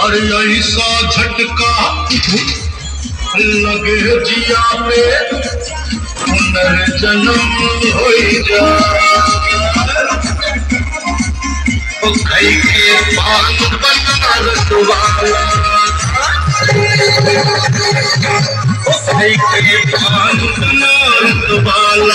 और ऐसा झटका लगे जिया पे पुनर्जन्म हो जा खाई के पान बनारस वाला खाई के पान बनारस वाला